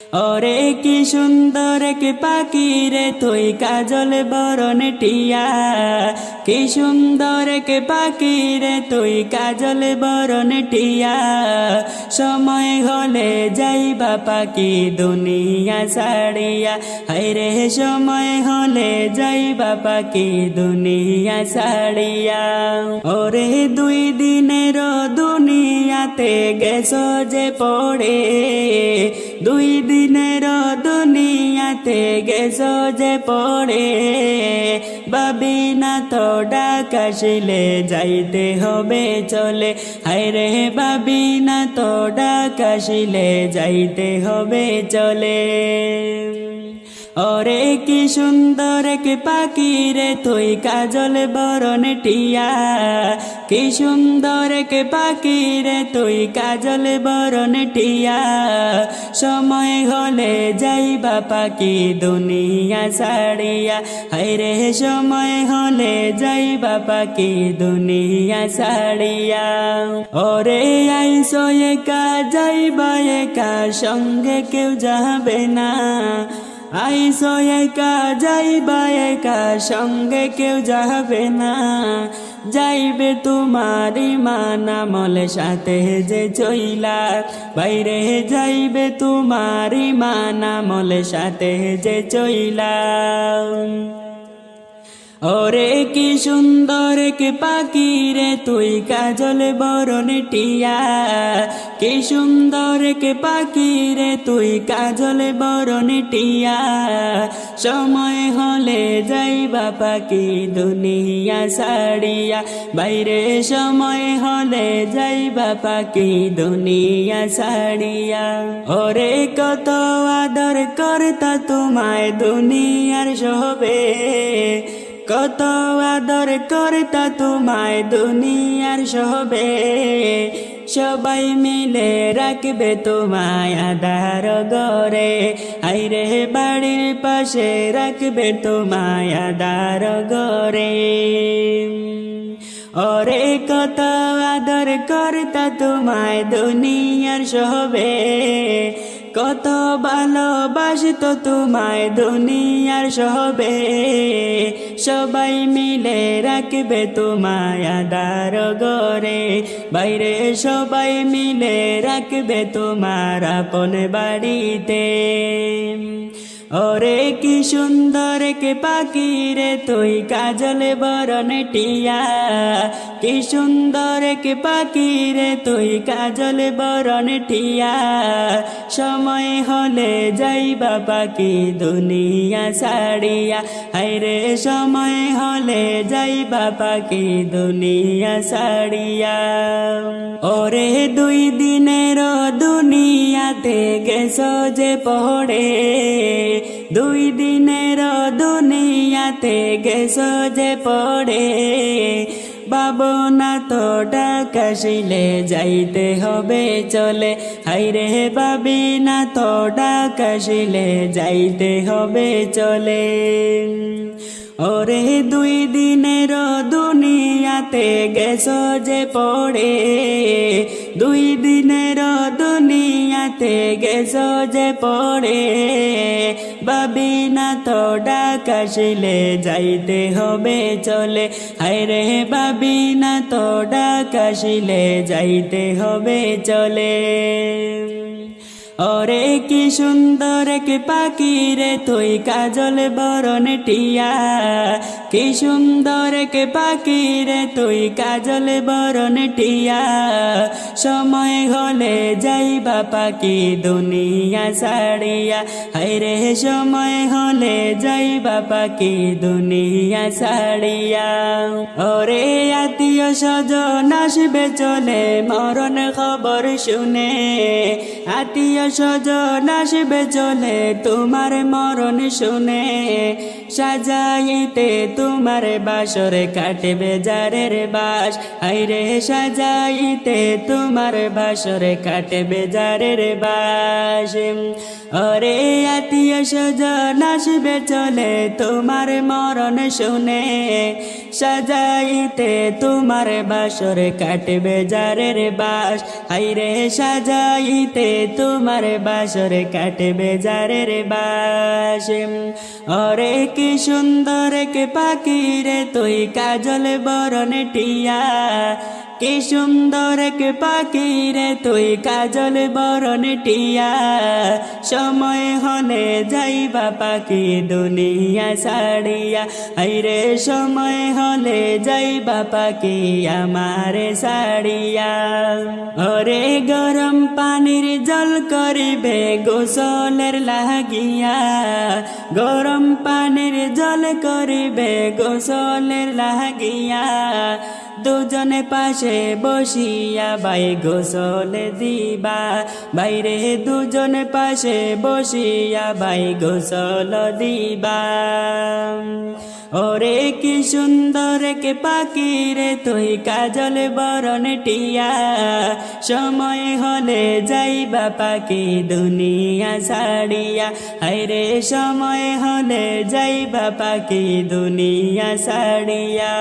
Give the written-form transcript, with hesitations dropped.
ওরে কি সুন্দর কি পাখি রে তুই কাজল বরণ টিয়া, কি সুন্দর কি পাখি রে তুই কাজল বরণ টিয়া। সময় হলে যাইবা পাখি দুনিয়া ছাড়িয়া, হায়রে সময় হলে যাইবা পাখি দুনিয়া ছাড়িয়া। ওরে দুই দিনের দুনিয়াতে গেছো যে পড়ে, দুই দিনের দুনিয়াতে গেছো যে পড়ে। ভাবি না তো ডাক আসিলে যাইতে হবে চলে, হায়রে ভাবি না তো ডাক আসিলে যাইতে হবে চলে। ওরে কি সুন্দর কি পাখি রে তুই কাজল বরণ টিয়া, কি সুন্দর কি পাখি রে তুই কাজল বরণ টিয়া। সময় হলে যাইবা পাখি দুনিয়া ছাড়িয়া, হায়রে সময় হলে যাইবা পাখি দুনিয়া ছাড়িয়া। ওরে আইসো একা যাইবা একা সঙ্গে কেউ যাবে না, আইসো একা যাইবা একা সঙ্গে কেউ যাবে না। যাইবে তোমারি মানামল সাথে যে চইলা, বাইরে যাইবে তোমারি মানামল সাথে যে চইলা। ওরে কি সুন্দর কি পাখি রে তুই কাজল বরণ টিয়া, কি সুন্দর কি পাখি রে তুই কাজল বরণ টিয়া। সময় হলে যাইবা পাখি দুনিয়া ছাড়িয়া, বাইরে সময় হলে যাইবা পাখি দুনিয়া ছাড়িয়া। ওরে কত আদর করতা তোমায় দুনিয়ার সবে, কত আদর করতা তোমায় দুনিয়ার সবে। সবাই মিলে রাখবে তোমায় আধার ঘরে, হায়রে বাড়ির পাশে রাখবে তোমায় আধার ঘরে। ওরে কত আদর করতা তোমায় দুনিয়ার সবে, কত ভালোবাসত তোমায় দুনিয়ার সবে। সবাই মিলে রাখবে তোমায় আধার ঘরে, বাইরে সবাই মিলে রাখবে তোমার আপন বাড়িতে। ওরে কি সুন্দর কি পাখি রে তুই কাজল বরণ টিয়া, কি সুন্দর কি পাখি রে তুই কাজল বরণ টিয়া। সময় হলে যাইবা পাখি দুনিয়া ছাড়িয়া, হায়রে সময় হলে যাইবা পাখি দুনিয়া ছাড়িয়া। ওরে দুই দিনের দুনিয়াতে গেছো যে পড়ে, দুই দিনের দুনিয়াতে গেছো যে পড়ে। ভাবনা তো ডাক আসিলে যাইতে হবে চলে, হায়রে ভাবি না তো ডাক আসিলে যাইতে হবে চলে। ওরে দুই দিনের দুনিয়াতে গেছো যে পড়ে, দুই দিনের দুনিয়াতে গেছো যে পড়ে। ভাবি না তো ডাক আসিলে যাইতে হবে চলে, হায়রে ভাবি না তো ডাক আসিলে যাইতে হবে চলে। ওরে কি সুন্দর কি পাখি রে তুই কাজল বরণ টিয়া, কি সুন্দর কি পাখি রে তুই কাজল বরণ টিয়া। সময় হলে যাইবা পাখি দুনিয়া ছাড়িয়া, হায়রে সময় হলে যাইবা পাখি দুনিয়া ছাড়িয়া। ওরে আত্মীয় স্বজন আসবে চলে মরণ খবর শুনে, আত্মীয় স্বজন আসবে চলে তোমার মরণ শুনে। সাজাইতে তোমার বাসরে কাটবে যারের বাস, হায়রে সাজাইতে তোমার বাসরে কাটবে যারের বাস। ওরে আত্মীয় স্বজন আসবে চলে তোমার মরণ শুনে, সাজাইতে তোমার বাসর কাটবে জারের বাস, হাইরে সাজাইতে তোমার বাসর কাটবে জারের বাস। ওরে কি সুন্দর কে পাখি রে তুই কাজল বরণ টিয়া, কি সুন্দর কে পাখি রে তুই কাজল বরণ টিয়া, সময় হলে যাইবা পাখি দুনিয়া ছাড়িয়া, আইরে সময় হলে যাইবা পাখি আমারে ছাড়িয়া। ওরে গরম পানির জল করিবে গোসলের লাগিয়া, গরম পানির জল করিবে গোসলের লাগিয়া, দুজনে পাশে বসিয়া ভাই গোসল দিবা, বাইরে দুজনে পাশে বসিয়া ভাই গোসল দিবা। ওরে কি সুন্দর কে পাখি রে তুই কাজল বরণ টিয়া, সময় হলে যাইবা পাখি দুনিয়া ছাড়িয়া, হায়রে সময় হলে যাইবা পাখি দুনিয়া ছাড়িয়া।